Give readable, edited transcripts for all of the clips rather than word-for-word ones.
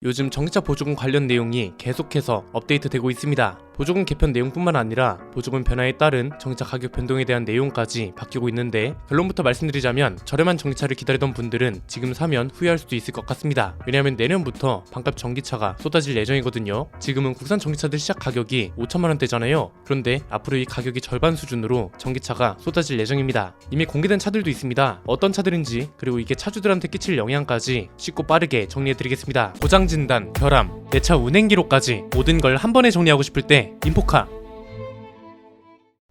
요즘 전기차 보조금 관련 내용이 계속해서 업데이트되고 있습니다. 보조금 개편 내용뿐만 아니라 보조금 변화에 따른 전기차 가격 변동에 대한 내용까지 바뀌고 있는데, 결론부터 말씀드리자면 저렴한 전기차를 기다리던 분들은 지금 사면 후회할 수도 있을 것 같습니다. 왜냐하면 내년부터 반값 전기차가 쏟아질 예정이거든요. 지금은 국산 전기차들 시작 가격이 5천만원대잖아요. 그런데 앞으로 이 가격이 절반 수준으로 전기차가 쏟아질 예정입니다. 이미 공개된 차들도 있습니다. 어떤 차들인지, 그리고 이게 차주들한테 끼칠 영향까지 쉽고 빠르게 정리해드리겠습니다. 고장 진단, 결함, 내 차 운행 기록까지 모든 걸 한 번에 정리하고 싶을 때 인포카.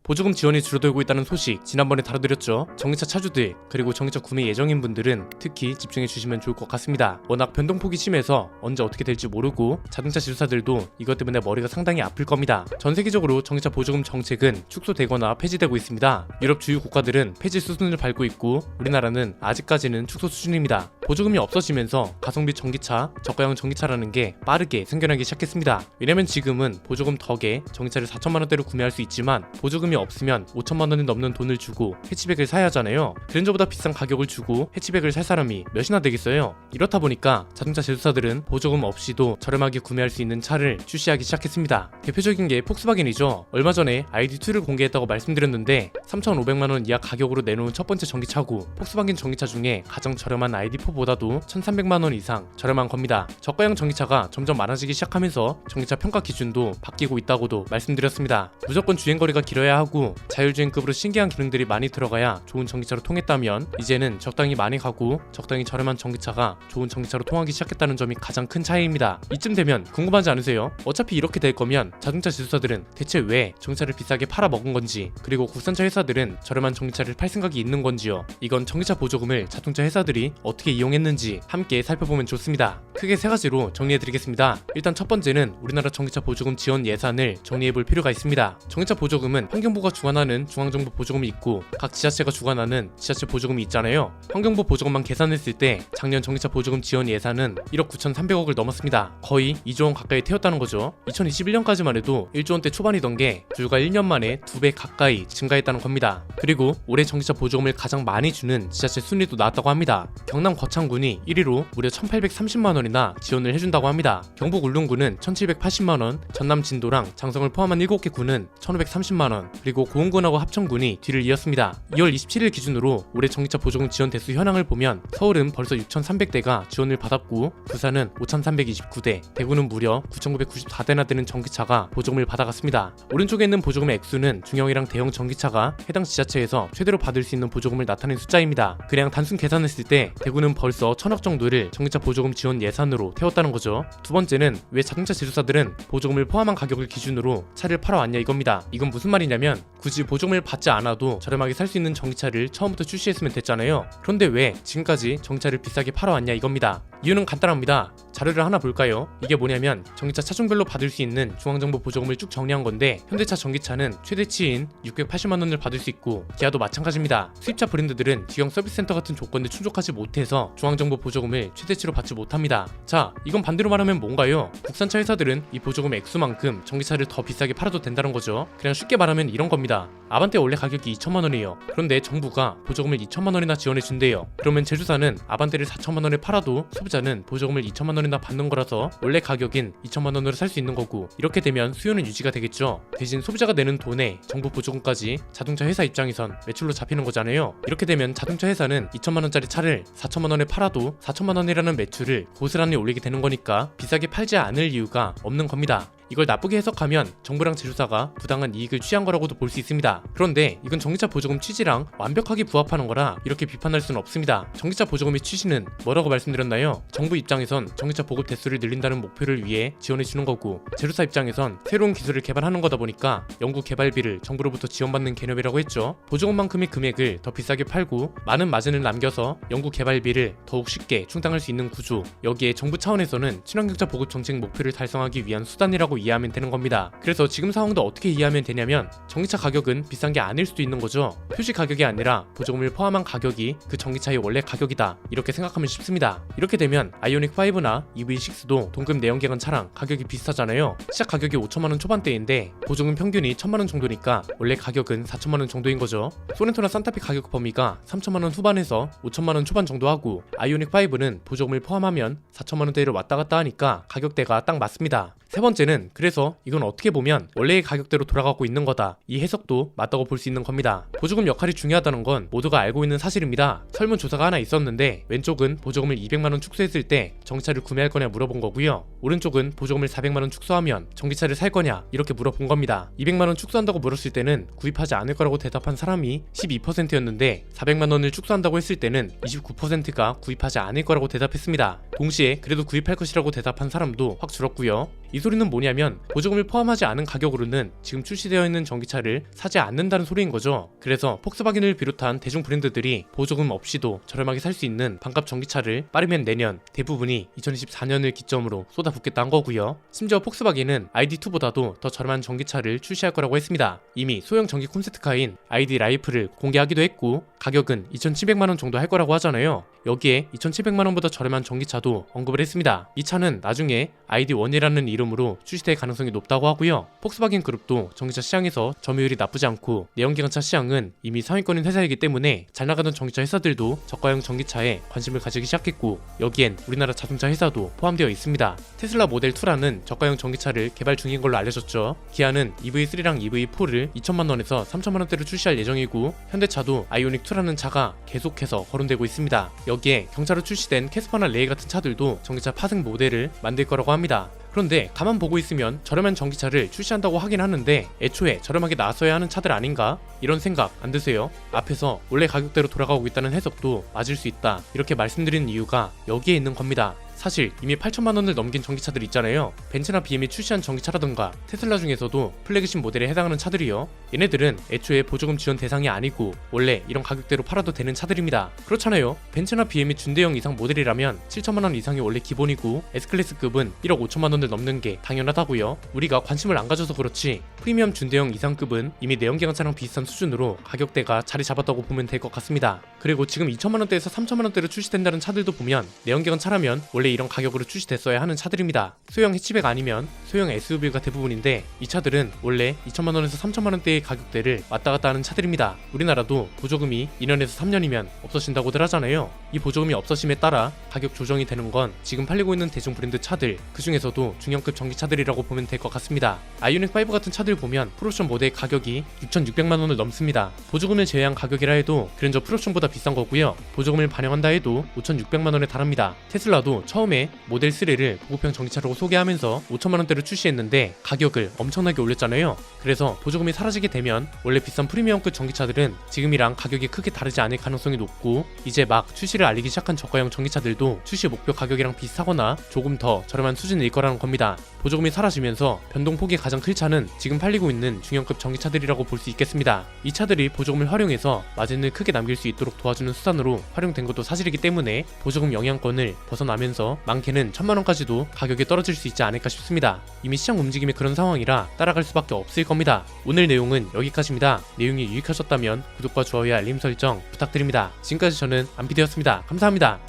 보조금 지원이 줄어들고 있다는 소식 지난번에 다뤄드렸죠. 전기차 차주들 그리고 전기차 구매 예정인 분들은 특히 집중해 주시면 좋을 것 같습니다. 워낙 변동폭이 심해서 언제 어떻게 될지 모르고 자동차 지주사들도 이것 때문에 머리가 상당히 아플 겁니다. 전 세계적으로 전기차 보조금 정책은 축소되거나 폐지되고 있습니다. 유럽 주요 국가들은 폐지 수순을 밟고 있고 우리나라는 아직까지는 축소 수준입니다. 보조금이 없어지면서 가성비 전기차, 저가형 전기차라는 게 빠르게 생겨나기 시작했습니다. 왜냐면 지금은 보조금 덕에 전기차를 4천만원대로 구매할 수 있지만, 보조금이 없으면 5천만원이 넘는 돈을 주고 해치백을 사야 하잖아요. 그랜저보다 비싼 가격을 주고 해치백을 살 사람이 몇이나 되겠어요. 이렇다 보니까 자동차 제조사들은 보조금 없이도 저렴하게 구매할 수 있는 차를 출시하기 시작했습니다. 대표적인 게 폭스바겐이죠. 얼마 전에 ID2를 공개했다고 말씀드렸는데 3,500만원 이하 가격으로 내놓은 첫 번째 전기차고, 폭스바겐 전기차 중에 가장 저렴한 ID4보다도 1,300만원 이상 저렴한 겁니다. 저가형 전기차가 점점 많아지기 시작하면서 전기차 평가 기준도 바뀌고 있다고도 말씀드렸습니다. 무조건 주행거리가 길어야 하고 자율주행급으로 신기한 기능들이 많이 들어가야 좋은 전기차로 통했다면, 이제는 적당히 많이 가고 적당히 저렴한 전기차가 좋은 전기차로 통하기 시작했다는 점이 가장 큰 차이입니다. 이쯤 되면 궁금하지 않으세요? 어차피 이렇게 될 거면 자동차 제조사들은 대체 왜 전기차를 비싸게 팔아먹은 건지, 그리고 국산차 회사들은 저렴한 전기차를 팔 생각이 있는 건지요. 이건 전기차 보조금을 자동차 회사들이 어떻게 이용했는지 함께 살펴보면 좋습니다. 크게 세 가지로 정리해드리겠습니다. 일단 첫 번째는 우리나라 전기차 보조금 지원 예산을 정리해볼 필요가 있습니다. 전기차 보조금은 환경부가 주관하는 중앙정부 보조금이 있고 각 지자체가 주관하는 지자체 보조금이 있잖아요. 환경부 보조금만 계산했을 때 작년 전기차 보조금 지원 예산은 1억 9,300억을 넘었습니다. 거의 2조원 가까이 태웠다는 거죠. 2021년까지만 해도 1조원대 초반이던 게 불과 1년 만에 2배 가까이 증가했다는 겁니다. 그리고 올해 전기차 보조금을 가장 많이 주는 지자체 순위도 나왔다고 합니다. 경남 거창군이 1위로 무려 1,830만원이나 지원을 해준다고 합니다. 경북 울릉군은 1,780만원, 전남 진도랑 장성을 포함한 7개 군은 1,530만원, 그리고 고흥군하고 합천군이 뒤를 이었습니다. 2월 27일 기준으로 올해 전기차 보조금 지원 대수 현황을 보면 서울은 벌써 6,300대가 지원을 받았고, 부산은 5,329대, 대구는 무려 9,994대나 되는 전기차가 보조금을 받아갔습니다. 오른쪽에 있는 보조금의 액수는 중형이랑 대형 전기차가 해당 지자체에서 최대로 받을 수 있는 보조금을 나타낸 숫자입니다. 그냥 단순 계산했을 때 대구는 벌써 1,000억 정도를 전기차 보조금 지원 예산으로 태웠다는 거죠. 두 번째는 왜 자동차 제조사들은 보조금을 포함한 가격을 기준으로 차를 팔아왔냐 이겁니다. 이건 무슨 말이냐면, 굳이 보조금을 받지 않아도 저렴하게 살 수 있는 전기차를 처음부터 출시했으면 됐잖아요. 그런데 왜 지금까지 전기차를 비싸게 팔아왔냐 이겁니다. 이유는 간단합니다. 자료를 하나 볼까요? 이게 뭐냐면, 전기차 차종별로 받을 수 있는 중앙정부 보조금을 쭉 정리한 건데, 현대차 전기차는 최대치인 680만원을 받을 수 있고, 기아도 마찬가지입니다. 수입차 브랜드들은 직영 서비스센터 같은 조건에 충족하지 못해서 중앙정부 보조금을 최대치로 받지 못합니다. 자, 이건 반대로 말하면 뭔가요? 국산차 회사들은 이 보조금 액수만큼 전기차를 더 비싸게 팔아도 된다는 거죠. 그냥 쉽게 말하면 이런 겁니다. 아반떼 원래 가격이 2천만원이에요. 그런데 정부가 보조금을 2천만원이나 지원해준대요. 그러면 제조사는 아반떼를 4천만원에 팔아도 소비자는 보조금을 2천만원이나 받는 거라서 원래 가격인 2천만원으로 살 수 있는 거고, 이렇게 되면 수요는 유지가 되겠죠. 대신 소비자가 내는 돈에 정부 보조금까지 자동차 회사 입장에선 매출로 잡히는 거잖아요. 이렇게 되면 자동차 회사는 2천만원짜리 차를 4천만원에 팔아도 4천만원이라는 매출을 고스란히 올리게 되는 거니까 비싸게 팔지 않을 이유가 없는 겁니다. 이걸 나쁘게 해석하면 정부랑 제조사가 부당한 이익을 취한 거라고도 볼 수 있습니다. 그런데 이건 전기차 보조금 취지랑 완벽하게 부합하는 거라 이렇게 비판할 수는 없습니다. 전기차 보조금의 취지는 뭐라고 말씀드렸나요? 정부 입장에선 전기차 보급 대수를 늘린다는 목표를 위해 지원해주는 거고, 제조사 입장에선 새로운 기술을 개발하는 거다 보니까 연구 개발비를 정부로부터 지원받는 개념이라고 했죠. 보조금만큼의 금액을 더 비싸게 팔고 많은 마진을 남겨서 연구 개발비를 더욱 쉽게 충당할 수 있는 구조, 여기에 정부 차원에서는 친환경차 보급 정책 목표를 달성하기 위한 수단이라고 가격이라고 이해하면 되는 겁니다. 그래서 지금 상황도 어떻게 이해하면 되냐면 전기차 가격은 비싼 게 아닐 수도 있는 거죠. 표시 가격이 아니라 보조금을 포함한 가격이 그 전기차의 원래 가격이다, 이렇게 생각하면 쉽습니다. 이렇게 되면 아이오닉 5나 EV6도 동급 내연기관 차랑 가격이 비슷하잖아요. 시작 가격이 5천만원 초반대인데 보조금 평균이 1천만원 정도니까 원래 가격은 4천만원 정도인 거죠. 소렌토나 산타페 가격 범위가 3천만원 후반에서 5천만원 초반 정도 하고 아이오닉 5는 보조금을 포함하면 4천만원대를 왔다 갔다 하니까 가격대가 딱 맞습니다. 세 번째는 그래서 이건 어떻게 보면 원래의 가격대로 돌아가고 있는 거다, 이 해석도 맞다고 볼 수 있는 겁니다. 보조금 역할이 중요하다는 건 모두가 알고 있는 사실입니다. 설문조사가 하나 있었는데 왼쪽은 보조금을 200만원 축소했을 때 전기차를 구매할 거냐 물어본 거고요, 오른쪽은 보조금을 400만원 축소하면 전기차를 살 거냐 이렇게 물어본 겁니다. 200만원 축소한다고 물었을 때는 구입하지 않을 거라고 대답한 사람이 12%였는데 400만원을 축소한다고 했을 때는 29%가 구입하지 않을 거라고 대답했습니다. 동시에 그래도 구입할 것이라고 대답한 사람도 확 줄었고요. 이 소리는 뭐냐면 보조금을 포함하지 않은 가격으로는 지금 출시되어 있는 전기차를 사지 않는다는 소리인 거죠. 그래서 폭스바겐을 비롯한 대중 브랜드들이 보조금 없이도 저렴하게 살 수 있는 반값 전기차를 빠르면 내년 대부분이 2024년을 기점으로 쏟아붓겠다 한 거고요. 심지어 폭스바겐은 ID2보다도 더 저렴한 전기차를 출시할 거라고 했습니다. 이미 소형 전기 콘셉트카인 ID 라이프를 공개하기도 했고 가격은 2,700만원 정도 할 거라고 하잖아요. 여기에 2,700만원보다 저렴한 전기차도 언급을 했습니다. 이 차는 나중에 ID1이라는 이름으로 출시될 가능성이 높다고 하고요. 폭스바겐 그룹도 전기차 시장에서 점유율이 나쁘지 않고 내연기관차 시장은 이미 상위권인 회사이기 때문에 잘 나가던 전기차 회사들도 저가형 전기차에 관심을 가지기 시작했고 여기엔 우리나라 자동차 회사도 포함되어 있습니다. 테슬라 모델 2라는 저가형 전기차를 개발 중인 걸로 알려졌죠. 기아는 EV3랑 EV4를 2천만원에서 3천만원대로 출시할 예정이고 현대차도 아이오닉 2라는 차가 계속해서 거론되고 있습니다. 여기에 경차로 출시된 캐스퍼나 레이 같은 차들도 전기차 파생 모델을 만들 거라고 합니다. 그런데 가만 보고 있으면 저렴한 전기차를 출시한다고 하긴 하는데 애초에 저렴하게 나왔어야 하는 차들 아닌가? 이런 생각 안 드세요? 앞에서 원래 가격대로 돌아가고 있다는 해석도 맞을 수 있다, 이렇게 말씀드리는 이유가 여기에 있는 겁니다. 사실 이미 8천만원을 넘긴 전기차들 있잖아요. 벤츠나 BM이 출시한 전기차라던가 테슬라 중에서도 플래그십 모델에 해당하는 차들이요, 얘네들은 애초에 보조금 지원 대상이 아니고 원래 이런 가격대로 팔아도 되는 차들입니다. 그렇잖아요. 벤츠나 BM이 준대형 이상 모델이라면 7천만원 이상이 원래 기본이고 S클래스급은 1억 5천만원을 넘는 게 당연하다고요. 우리가 관심을 안 가져서 그렇지 프리미엄 준대형 이상급은 이미 내연기관차랑 비슷한 수준으로 가격대가 자리 잡았다고 보면 될 것 같습니다. 그리고 지금 2천만원대에서 3천만원대로 출시된다는 차들도 보면 내연기관 차라면 원래 이런 가격으로 출시됐어야 하는 차들입니다. 소형 해치백 아니면 소형 SUV가 대부분인데 이 차들은 원래 2천만원에서 3천만원대의 가격대를 왔다 갔다 하는 차들입니다. 우리나라도 보조금이 2년에서 3년이면 없어진다고들 하잖아요. 이 보조금이 없어짐에 따라 가격 조정이 되는 건 지금 팔리고 있는 대중 브랜드 차들, 그 중에서도 중형급 전기차들이라고 보면 될 것 같습니다. 아이오닉 5 같은 차들 보면 프로옵션 모델 가격이 6,600만원을 넘습니다. 보조금을 제외한 가격이라 해도 그랜저 풀옵션보다 비싼 거고요. 보조금을 반영한다 해도 5,600만원에 달합니다. 테슬라도 처음에 모델 3를 고급형 전기차로 소개하면서 5천만원대로 출시했는데 가격을 엄청나게 올렸잖아요. 그래서 보조금이 사라지게 되면 원래 비싼 프리미엄급 전기차들은 지금이랑 가격이 크게 다르지 않을 가능성이 높고 이제 막 출시를 알리기 시작한 저가형 전기차들도 출시 목표 가격이랑 비슷하거나 조금 더 저렴한 수준일 거라는 겁니다. 보조금이 사라지면서 변동폭이 가장 클 차는 지금 팔리고 있는 중형급 전기차들이라고 볼 수 있겠습니다. 이 차들이 보조금을 활용해서 마진을 크게 남길 수 있도록 도와주는 수단으로 활용된 것도 사실이기 때문에 보조금 영향권을 벗어나면서 많게는 1,000만원까지도 가격이 떨어질 수 있지 않을까 싶습니다. 이미 시장 움직임이 그런 상황이라 따라갈 수밖에 없을 겁니다. 오늘 내용은 여기까지입니다. 내용이 유익하셨다면 구독과 좋아요, 알림 설정 부탁드립니다. 지금까지 저는 안피디였습니다. 감사합니다.